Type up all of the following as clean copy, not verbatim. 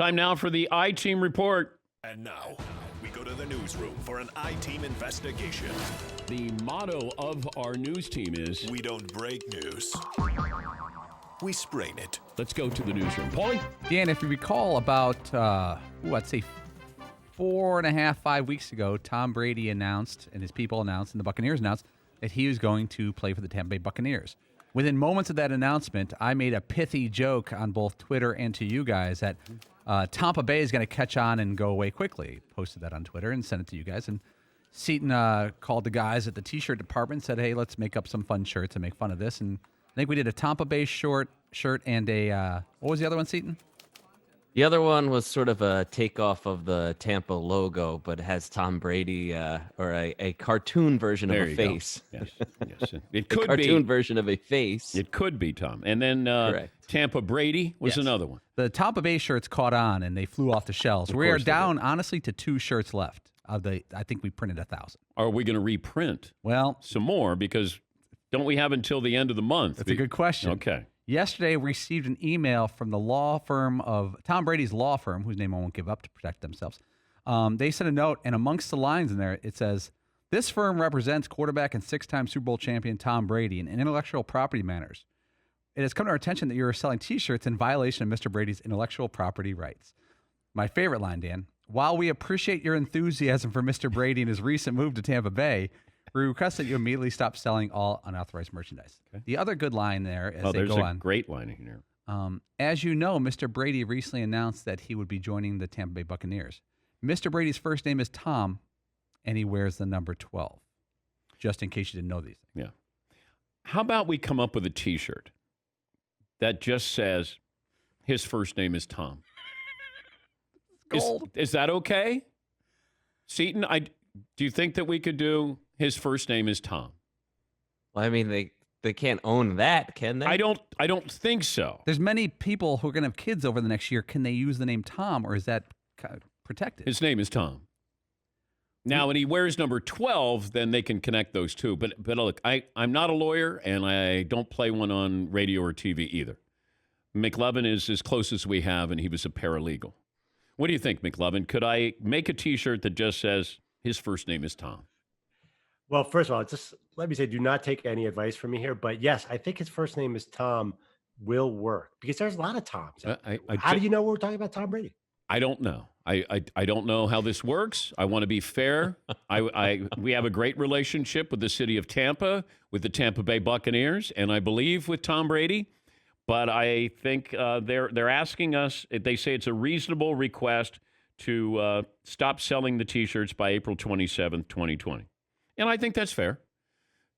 Time now for the ITeam Report. And now, we go to the newsroom for an ITeam investigation. The motto of our news team is, We don't break news. We sprain it. let's go to the newsroom. Paulie? Dan, if you recall, about, I'd say 4.5, 5 weeks ago, Tom Brady announced, and his people announced, and the Buccaneers announced, that he was going to play for the Tampa Bay Buccaneers. Within moments of that announcement, I made a pithy joke on both Twitter and to you guys that Tampa Bay is going to catch on and go away quickly. Posted that on Twitter and sent it to you guys. And Seton called the guys at the T-shirt department and said, hey, let's make up some fun shirts and make fun of this. And I think we did a Tampa Bay shirt and a, what was the other one, Seton? The other one was sort of a takeoff of the Tampa logo, but it has Tom Brady or a cartoon version There of a you face. go. Yes. It A could cartoon be. version of a face. It could be, Tom. And then Correct. Tampa Brady was Yes. another one. The Tampa Bay shirts caught on and they flew off the shelves. Of We are course they down, honestly, to 2 shirts left. I think we printed 1,000. Are we going to reprint Well, some more? Because don't we have until the end of the month? that's a good question. Okay. Yesterday, we received an email from the law firm of Tom Brady's law firm, whose name I won't give up to protect themselves. They sent a note, and amongst the lines in there, it says, this firm represents quarterback and 6-time Super Bowl champion Tom Brady in intellectual property matters. It has come to our attention that you are selling T-shirts in violation of Mr. Brady's intellectual property rights. My favorite line, Dan. While we appreciate your enthusiasm for Mr. Brady and his recent move to Tampa Bay, we request that you immediately stop selling all unauthorized merchandise. Okay. The other good line there, as they go there's on. a great line in here. As you know, Mr. Brady recently announced that he would be joining the Tampa Bay Buccaneers. Mr. Brady's first name is Tom, and he wears the number 12, just in case you didn't know these things. Yeah. How about we come up with a T-shirt that just says his first name is Tom? Gold. Is that okay? Seton, do you think that we could do his first name is Tom? Well, I mean, they can't own that, can they? I don't think so. There's many people who are going to have kids over the next year. Can they use the name Tom, or is that protected? His name is Tom. Now, when he wears number 12, then they can connect those two. But look, I'm not a lawyer, and I don't play one on radio or TV either. McLovin is as close as we have, and he was a paralegal. What do you think, McLovin? Could I make a T-shirt that just says his first name is Tom? Well, first of all, just let me say, do not take any advice from me here. But yes, I think his first name is Tom will work because there's a lot of Toms. How do you know we're talking about Tom Brady? I don't know. I don't know how this works. I want to be fair. We have a great relationship with the city of Tampa, with the Tampa Bay Buccaneers, and I believe with Tom Brady. But I think they're asking us. They say it's a reasonable request to stop selling the T-shirts by April 27th, 2020. And I think that's fair.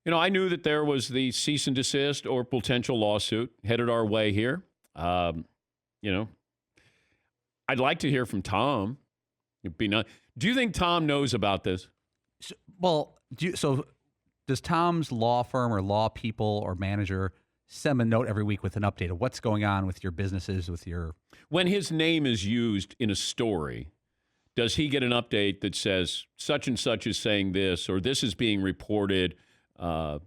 You know, I knew that there was the cease and desist or potential lawsuit headed our way here. You know, I'd like to hear from Tom. It'd be nice. Do you think Tom knows about this? So does Tom's law firm or law people or manager send a note every week with an update of what's going on with your businesses, with your... When his name is used in a story, does he get an update that says such and such is saying this or this is being reported? So,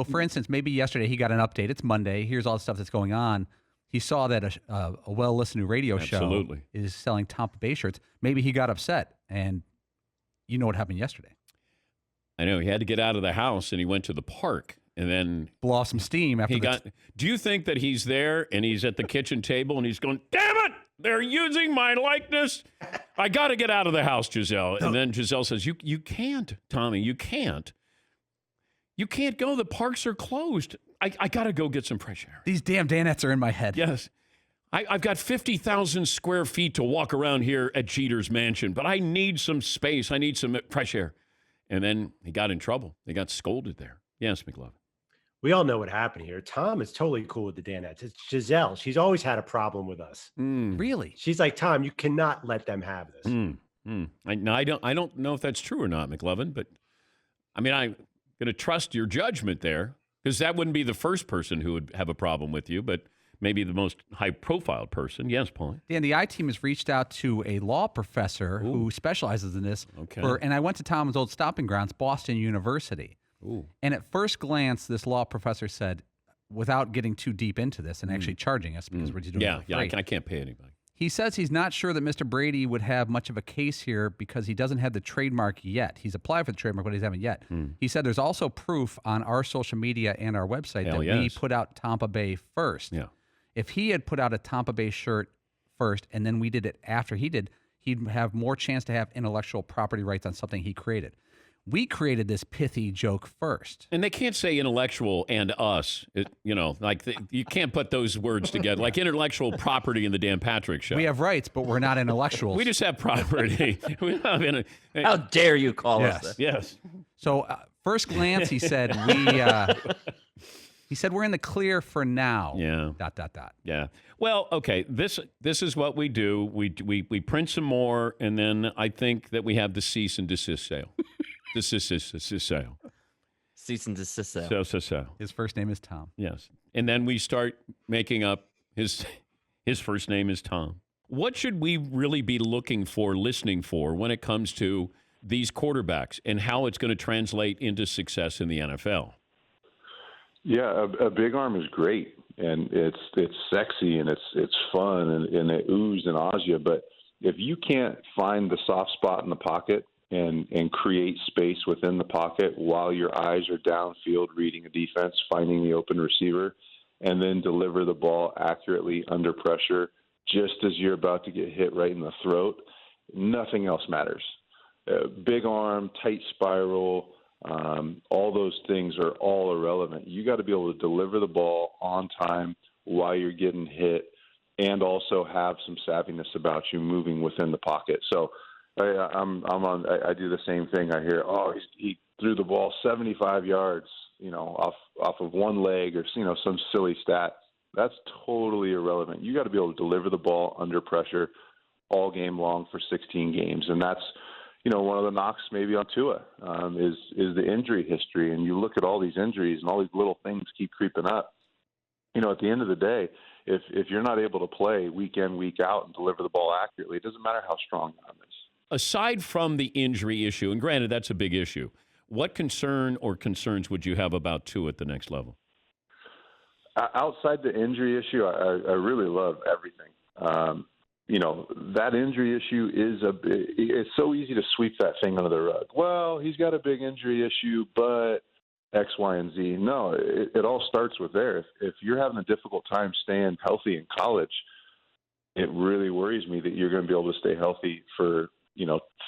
for instance, maybe yesterday he got an update. It's Monday. Here's all the stuff that's going on. He saw that a well-listened to radio show is selling Tampa Bay shirts. Maybe he got upset, and you know what happened yesterday. I know. He had to get out of the house, and he went to the park, and then... blow off some steam after Do you think that he's there, and he's at the kitchen table, and he's going, damn it! They're using my likeness. I got to get out of the house, Giselle. And then Giselle says, you can't, Tommy. You can't. You can't go. The parks are closed. I got to go get some fresh air. These damn Danettes are in my head. Yes. I've got 50,000 square feet to walk around here at Jeter's mansion, but I need some space. I need some fresh air. And then he got in trouble. They got scolded there. Yes, McLovin. We all know what happened here. Tom is totally cool with the Danettes. It's Giselle. She's always had a problem with us. Really? She's like, Tom, you cannot let them have this. I don't know if that's true or not, McLovin, but I mean, I'm going to trust your judgment there because that wouldn't be the first person who would have a problem with you, but maybe the most high-profile person. Yes, Paulie. Dan, the I-Team has reached out to a law professor who specializes in this. Okay. And I went to Tom's old stomping grounds, Boston University. Ooh. And at first glance, this law professor said, without getting too deep into this and actually charging us because we're just doing it for free. I can't pay anybody. He says he's not sure that Mr. Brady would have much of a case here because he doesn't have the trademark yet. He's applied for the trademark, but he hasn't yet. He said there's also proof on our social media and our website that we put out Tampa Bay first. Yeah. If he had put out a Tampa Bay shirt first and then we did it after he did, he'd have more chance to have intellectual property rights on something he created. We created this pithy joke first. And they can't say intellectual and us. You can't put those words together. Like intellectual property in the Dan Patrick Show. We have rights, but we're not intellectuals. We just have property. How dare you call us that? Yes. So first glance, he said, he said we're in the clear for now. Yeah. ... Yeah. Well, okay. This is what we do. We print some more, and then I think that we have the cease and desist sale. Cease and desist sale. So. His first name is Tom. Yes. And then we start making up his first name is Tom. What should we really be listening for when it comes to these quarterbacks and how it's going to translate into success in the NFL? Yeah, a big arm is great, and it's sexy and it's fun and it oohs and ahs you. But if you can't find the soft spot in the pocket and create space within the pocket while your eyes are downfield reading a defense, finding the open receiver, and then deliver the ball accurately under pressure just as you're about to get hit right in the throat, nothing else matters. Big arm, tight spiral, all those things are all irrelevant. You got to be able to deliver the ball on time while you're getting hit and also have some savviness about you moving within the pocket. So I do the same thing. I hear, he threw the ball 75 yards, off of one leg or, some silly stat. That's totally irrelevant. You got to be able to deliver the ball under pressure all game long for 16 games. And that's, one of the knocks maybe on Tua is the injury history. And you look at all these injuries and all these little things keep creeping up. At the end of the day, if you're not able to play week in, week out and deliver the ball accurately, it doesn't matter how strong your arm is. Aside from the injury issue, and granted that's a big issue, what concern or concerns would you have about Tua at the next level? Outside the injury issue, I really love everything. That injury issue it's so easy to sweep that thing under the rug. Well, he's got a big injury issue, but X, Y, and Z. No, it all starts with there. If you're having a difficult time staying healthy in college, it really worries me that you're going to be able to stay healthy for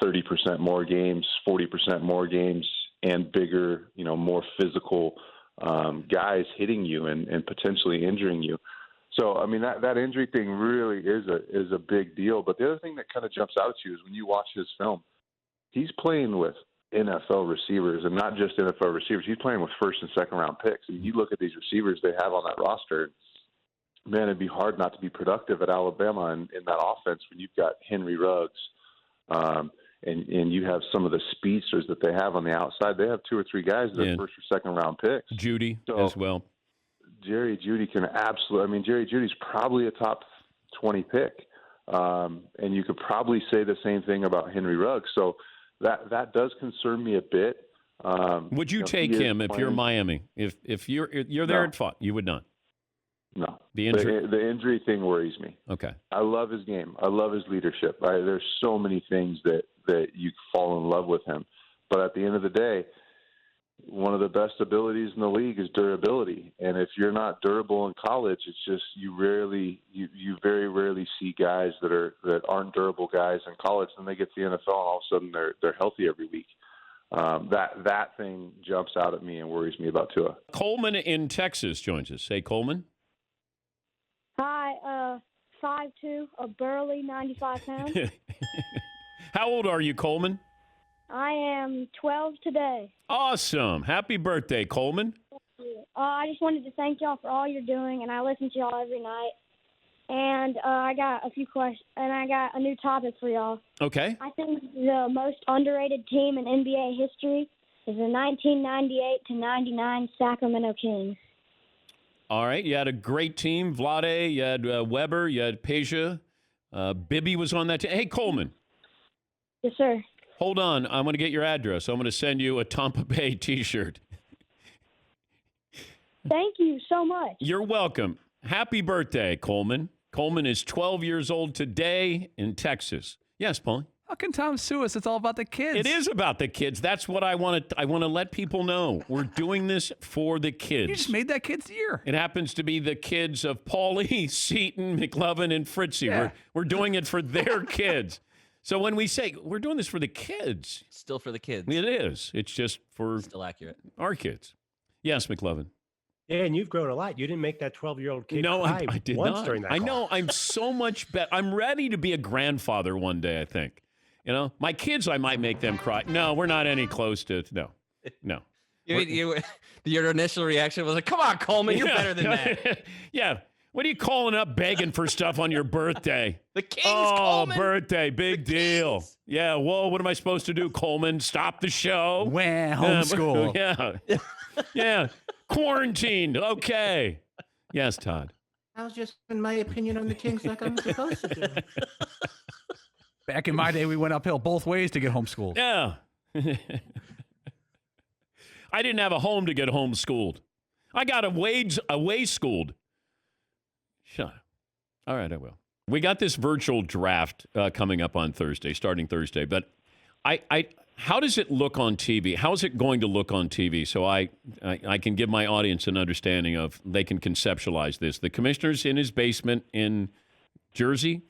30% more games, 40% more games, and bigger, more physical guys hitting you and potentially injuring you. So, I mean, that injury thing really is a big deal. But the other thing that kind of jumps out at you is when you watch his film, he's playing with NFL receivers, and not just NFL receivers. He's playing with first and second round picks. I mean, you look at these receivers they have on that roster, man, it'd be hard not to be productive at Alabama in that offense when you've got Henry Ruggs, and you have some of the speedsters that they have on the outside. They have two or three guys that are first or second round picks. Judy as well. Jerry Jeudy can absolutely. I mean, Jerry Judy's probably a top 20 pick, and you could probably say the same thing about Henry Ruggs. So that does concern me a bit. Would you take him if you're Miami? If you're there at fought, you would not. No, the injury thing worries me. Okay, I love his game. I love his leadership. There's so many things that you fall in love with him, but at the end of the day, one of the best abilities in the league is durability. And if you're not durable in college, it's just you very rarely see guys that aren't durable guys in college. Then they get to the NFL and all of a sudden they're healthy every week. That thing jumps out at me and worries me about Tua. Coleman in Texas joins us. Hey, Coleman. Hi, 5'2", a burly 95 pounds. How old are you, Coleman? I am 12 today. Awesome. Happy birthday, Coleman. Thank you. I just wanted to thank y'all for all you're doing, and I listen to y'all every night. And I got a few questions, and I got a new topic for y'all. Okay. I think the most underrated team in NBA history is the 1998-99 Sacramento Kings. All right. You had a great team. Vlade, you had Weber, you had Peja. Bibby was on that team. Hey, Coleman. Yes, sir. Hold on. I'm going to get your address. I'm going to send you a Tampa Bay T-shirt. Thank you so much. You're welcome. Happy birthday, Coleman. Coleman is 12 years old today in Texas. Yes, Paulie? How can Tom sue us? It's all about the kids. It is about the kids. That's what I want to let people know. We're doing this for the kids. You just made that kid's year. It happens to be the kids of Paulie, Seaton, McLovin, and Fritzy. Yeah. We're doing it for their kids. So when we say we're doing this for the kids, Still for the kids. it is. It's just for Still accurate. our kids. Yes, McLovin. Yeah, and you've grown a lot. You didn't make that 12-year-old kid cry I did once not. during that I call. know. I'm so much better. I'm ready to be a grandfather one day, I think. My kids, I might make them cry. No, we're not any close to, no. Your initial reaction was like, come on, Coleman, you're better than that. Yeah. What are you calling up begging for stuff on your birthday? The Kings, Oh, Coleman. birthday, big deal. Kings. Yeah, whoa, what am I supposed to do, Coleman? Stop the show? Well, homeschool. Yeah. Yeah. Quarantined. Okay. Yes, Todd. I was just giving my opinion on the Kings like I'm supposed to do. Back in my day, we went uphill both ways to get homeschooled. Yeah. I didn't have a home to get homeschooled. I got away schooled. Shut up. All right, I will. We got this virtual draft coming up on Thursday, starting Thursday. But how does it look on TV? How is it going to look on TV? So I can give my audience an understanding of, they can conceptualize this. The commissioner's in his basement in Jersey.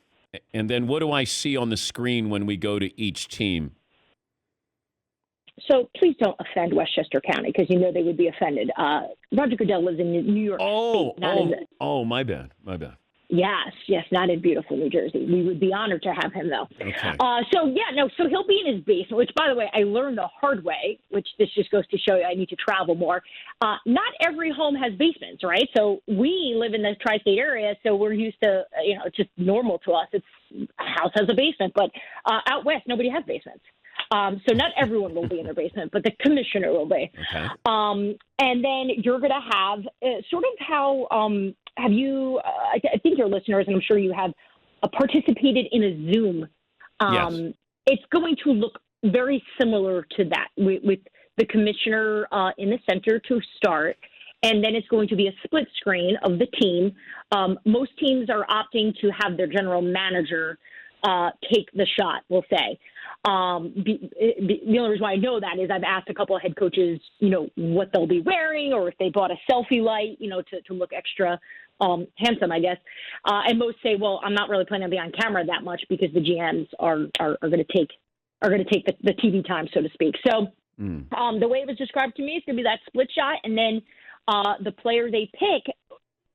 And then what do I see on the screen when we go to each team? So please don't offend Westchester County, because you know they would be offended. Roger Goodell lives in New York State. My bad. Yes, not in beautiful New Jersey. We would be honored to have him, though. Okay. So he'll be in his basement, which, by the way, I learned the hard way, which this just goes to show you I need to travel more. Not every home has basements, right? So we live in the tri-state area, so we're used to, it's just normal to us. A house has a basement, but out west, nobody has basements. So not everyone will be in their basement, but the commissioner will be. Okay. And then you're going to have sort of how have you? I think your listeners, and I'm sure you have, participated in a Zoom. Yes. It's going to look very similar to that, with the commissioner in the center to start, and then it's going to be a split screen of the team. Most teams are opting to have their general manager take the shot, we'll say. The only reason why I know that is I've asked a couple of head coaches, what they'll be wearing, or if they bought a selfie light, to look extra handsome, I guess. And most say, well, I'm not really planning on being on camera that much, because the GMs are going to take the TV time, so to speak. So the way it was described to me, it's going to be that split shot, and then the player they pick,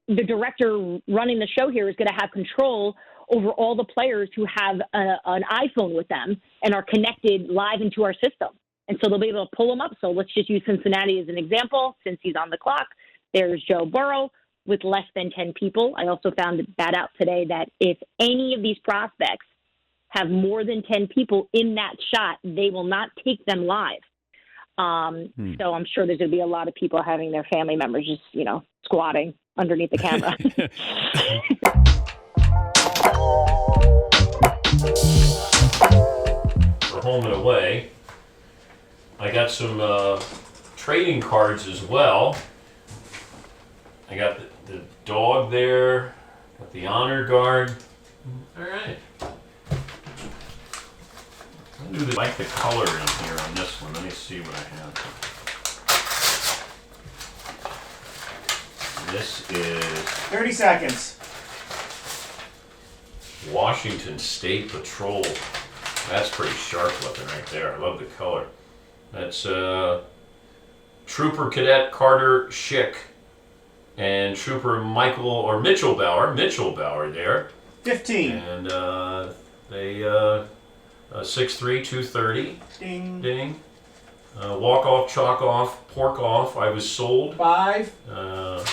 the director running the show here is going to have control over all the players who have an iPhone with them and are connected live into our system. And so they'll be able to pull them up. So let's just use Cincinnati as an example, since he's on the clock. There's Joe Burrow with less than 10 people. I also found that out today, that if any of these prospects have more than 10 people in that shot, they will not take them live. So I'm sure there's going to be a lot of people having their family members just, squatting underneath the camera. For home and away, I got some trading cards as well. I got the dog there, got the honor guard. All right. I do like the color in here on this one. Let me see what I have. This is 30 seconds. Washington State Patrol. That's pretty sharp looking right there. I love the color. That's Trooper Cadet Carter Schick and Trooper Mitchell Bauer there. 15. And they 6'3", 230. Ding. Ding. Walk off, chalk off, pork off. I was sold. 5.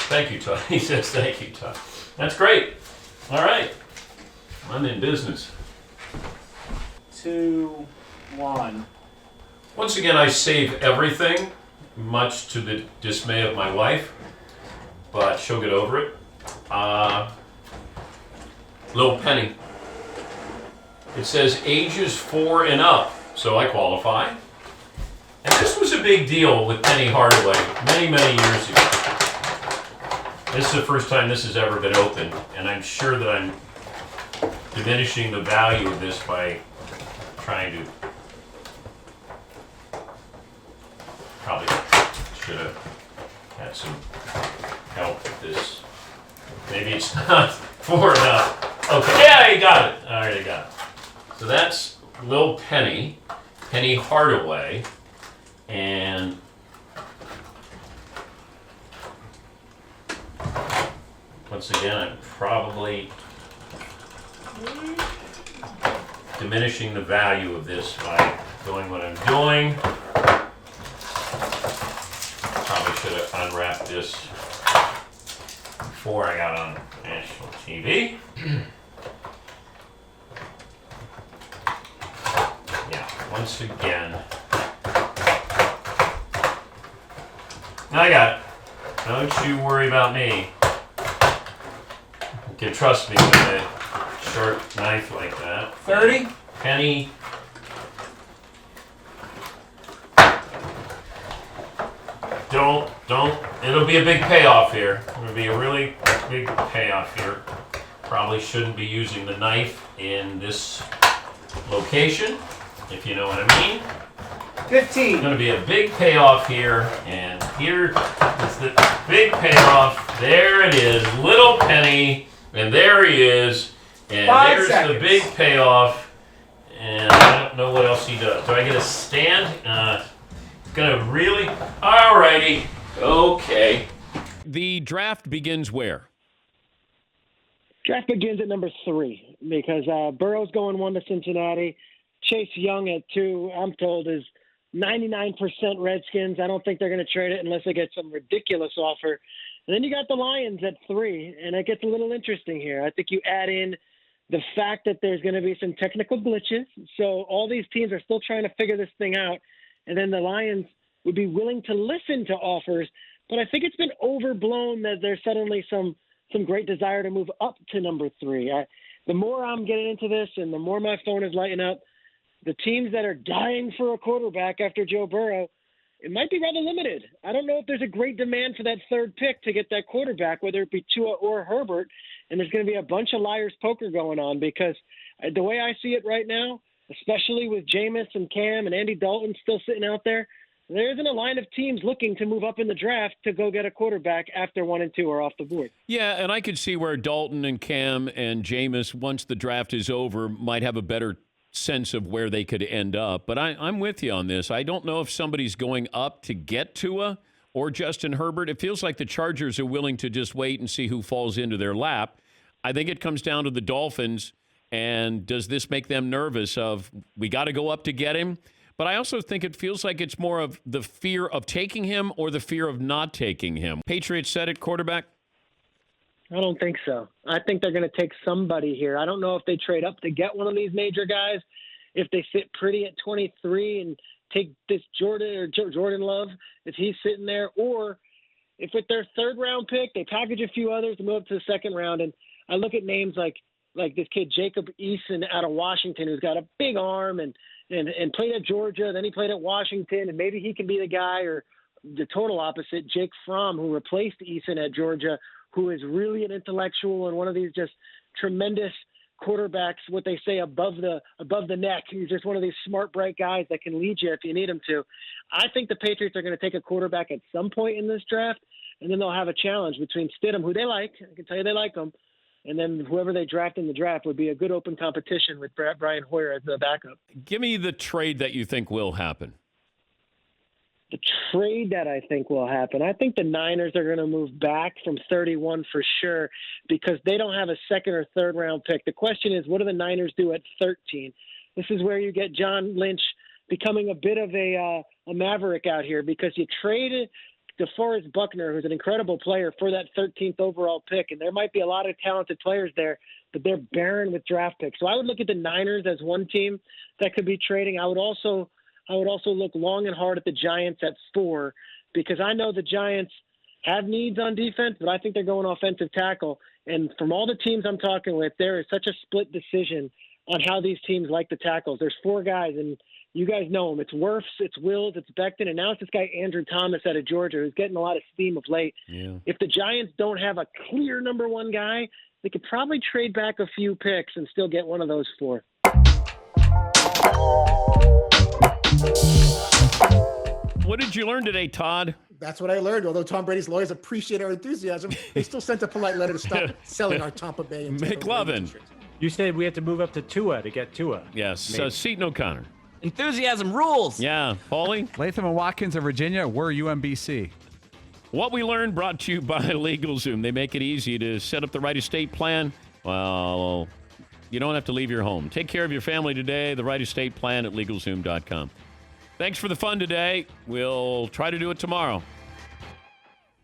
Thank you, Todd. He says thank you, Todd. That's great. All right. I'm in business. 2, 1. Once again, I save everything, much to the dismay of my wife, but she'll get over it. Little penny. It says ages 4 and up, so I qualify. And this was a big deal with Penny Hardaway many, many years ago. This is the first time this has ever been opened, and I'm sure that I'm diminishing the value of this by trying to. Probably should have had some help with this. Maybe it's not far enough. Okay, yeah, you got it. All right, I got it. So that's Lil Penny Hardaway, and once again, I'm probably diminishing the value of this by doing what I'm doing. Probably should have unwrapped this before I got on national TV. Yeah, once again. I got it. Don't you worry about me. You can trust me with a short knife like that. 30? Penny. Don't. It'll be a big payoff here. It'll be a really big payoff here. Probably shouldn't be using the knife in this location, if you know what I mean. 15. It's going to be a big payoff here, and here is the big payoff. There it is, Little Penny, and there he is, and there's the big payoff, and I don't know what else he does. Do I get a stand? Gonna really? Alrighty. Okay. The draft begins where? Draft begins at number 3 because Burrow's going 1 to Cincinnati. Chase Young at 2, I'm told, is 99% Redskins. I don't think they're going to trade it unless they get some ridiculous offer. And then you got the Lions at 3, and it gets a little interesting here. I think you add in the fact that there's going to be some technical glitches. So all these teams are still trying to figure this thing out. And then the Lions would be willing to listen to offers. But I think it's been overblown that there's suddenly some great desire to move up to number 3. The more I'm getting into this and the more my phone is lighting up, the teams that are dying for a quarterback after Joe Burrow, it might be rather limited. I don't know if there's a great demand for that 3rd pick to get that quarterback, whether it be Tua or Herbert. And there's going to be a bunch of liar's poker going on because the way I see it right now, especially with Jameis and Cam and Andy Dalton still sitting out there, there isn't a line of teams looking to move up in the draft to go get a quarterback after 1 and 2 are off the board. Yeah, and I could see where Dalton and Cam and Jameis, once the draft is over, might have a better sense of where they could end up. But I'm with you on this. I don't know if somebody's going up to get Tua or Justin Herbert. It feels like the Chargers are willing to just wait and see who falls into their lap. I think it comes down to the Dolphins. And does this make them nervous of, we got to go up to get him? But I also think it feels like it's more of the fear of taking him or the fear of not taking him. Patriots set at quarterback? I don't think so. I think they're going to take somebody here. I don't know if they trade up to get one of these major guys, if they sit pretty at 23 and take this Jordan Love, if he's sitting there, or if with their 3rd round pick, they package a few others to move up to the 2nd round. And I look at names like this kid Jacob Eason out of Washington, who's got a big arm and played at Georgia, then he played at Washington, and maybe he can be the guy, or the total opposite, Jake Fromm, who replaced Eason at Georgia, who is really an intellectual and one of these just tremendous quarterbacks, what they say above the neck. He's just one of these smart, bright guys that can lead you if you need him to. I think the Patriots are going to take a quarterback at some point in this draft, and then they'll have a challenge between Stidham, who they like. I can tell you they like him. And then whoever they draft in the draft would be a good open competition with Brian Hoyer as the backup. Give me the trade that you think will happen. The trade that I think will happen, I think the Niners are going to move back from 31 for sure because they don't have a 2nd or 3rd round pick. The question is, what do the Niners do at 13? This is where you get John Lynch becoming a bit of a maverick out here because you traded DeForest Buckner, who's an incredible player, for that 13th overall pick. And there might be a lot of talented players there, but they're barren with draft picks. So I would look at the Niners as one team that could be trading. I would also look long and hard at the Giants at 4 because I know the Giants have needs on defense, but I think they're going offensive tackle. And from all the teams I'm talking with, there is such a split decision on how these teams like the tackles. There's 4 guys, and You guys know him. It's Wirfs, it's Wills, it's Becton, and now it's this guy Andrew Thomas out of Georgia who's getting a lot of steam of late. Yeah. If the Giants don't have a clear number one guy, they could probably trade back a few picks and still get one of those 4. What did you learn today, Todd? That's what I learned. Although Tom Brady's lawyers appreciate our enthusiasm, they still sent a polite letter to stop selling our Tampa Bay and Tampa McLovin. You said we had to move up to Tua to get Tua. Yes. Seton O'Connor. Enthusiasm rules. Yeah. Paulie? Latham and Watkins of Virginia, we're UMBC. What we learned brought to you by LegalZoom. They make it easy to set up the right estate plan. Well, you don't have to leave your home. Take care of your family today. The right estate plan at LegalZoom.com. Thanks for the fun today. We'll try to do it tomorrow.